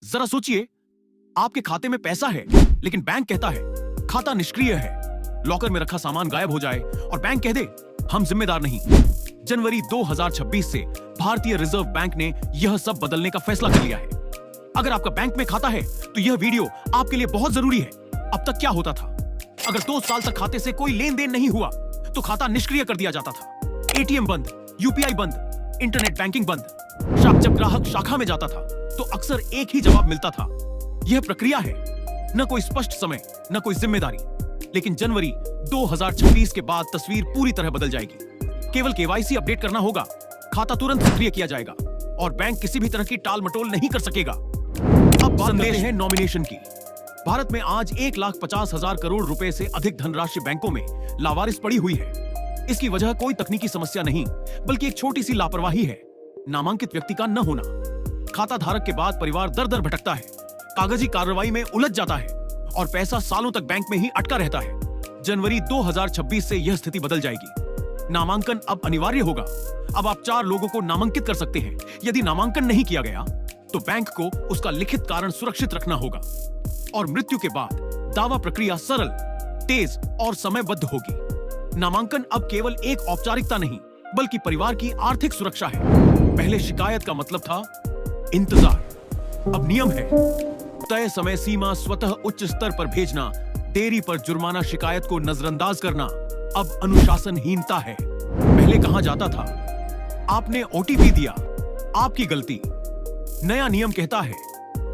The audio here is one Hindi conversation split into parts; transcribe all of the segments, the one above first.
जरा सोचिए, आपके खाते में पैसा है लेकिन बैंक कहता है खाता निष्क्रिय है। लॉकर में रखा सामान गायब हो जाए और बैंक कह दे हम जिम्मेदार नहीं। जनवरी 2026 से भारतीय रिजर्व बैंक ने यह सब बदलने का फैसला कर लिया है। अगर आपका बैंक में खाता है तो यह वीडियो आपके लिए बहुत जरूरी है। अब तक क्या होता था? अगर 2 साल तक खाते से कोई लेन देन नहीं हुआ तो खाता निष्क्रिय कर दिया जाता था। एटीएम बंद, यूपीआई बंद, इंटरनेट बैंकिंग बंद। जब ग्राहक शाखा में जाता था तो अक्सर एक ही जवाब मिलता था, यह प्रक्रिया है। न कोई स्पष्ट समय, न कोई जिम्मेदारी। लेकिन जनवरी 2026 के बाद तस्वीर पूरी तरह बदल जाएगी। केवल केवाईसी अपडेट करना होगा, खाता तुरंत सक्रिय किया जाएगा और बैंक किसी भी तरह की टाल मटोल नहीं कर सकेगा। अब बात करते हैं नॉमिनेशन की। भारत में आज 1,50,000 करोड़ रुपए से अधिक धनराशि बैंकों में लावारिस पड़ी हुई है। इसकी वजह कोई तकनीकी समस्या नहीं, बल्कि एक छोटी सी लापरवाही है, नामांकित व्यक्ति का न होना। खाता धारक के बाद परिवार दर दर भटकता है, कागजी कार्रवाई में उलझ जाता है और पैसा सालों तक बैंक में ही अटका रहता है। जनवरी 2026 से यह स्थिति बदल जाएगी। नामांकन अब अनिवार्य होगा। अब आप 4 लोगों को नामांकित कर सकते हैं। यदि नामांकन नहीं किया गया तो बैंक को उसका लिखित कारण सुरक्षित रखना होगा और मृत्यु के बाद दावा प्रक्रिया सरल, तेज और समयबद्ध होगी। नामांकन अब केवल एक औपचारिकता नहीं, बल्कि परिवार की आर्थिक सुरक्षा है। पहले शिकायत का मतलब था इंतजार, अब नियम है तय समय सीमा स्वतः उच्च स्तर पर भेजना, देरी पर जुर्माना, शिकायत को नजरअंदाज करना अब अनुशासनहीनता है। पहले कहा जाता था आपने ओटीपी दिया, आपकी गलती। नया नियम कहता है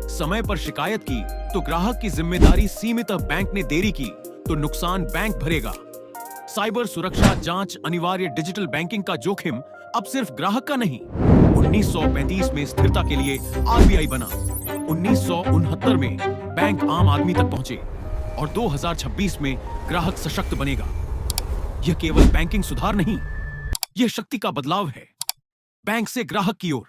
समय पर शिकायत की तो ग्राहक की जिम्मेदारी सीमित, बैंक ने देरी की तो नुकसान बैंक भरेगा। साइबर सुरक्षा जांच अनिवार्य, डिजिटल बैंकिंग का जोखिम अब सिर्फ ग्राहक का नहीं। 1935 में स्थिरता के लिए आरबीआई बना, 1969 में बैंक आम आदमी तक पहुंचे और 2026 में ग्राहक सशक्त बनेगा। यह केवल बैंकिंग सुधार नहीं, यह शक्ति का बदलाव है, बैंक से ग्राहक की ओर।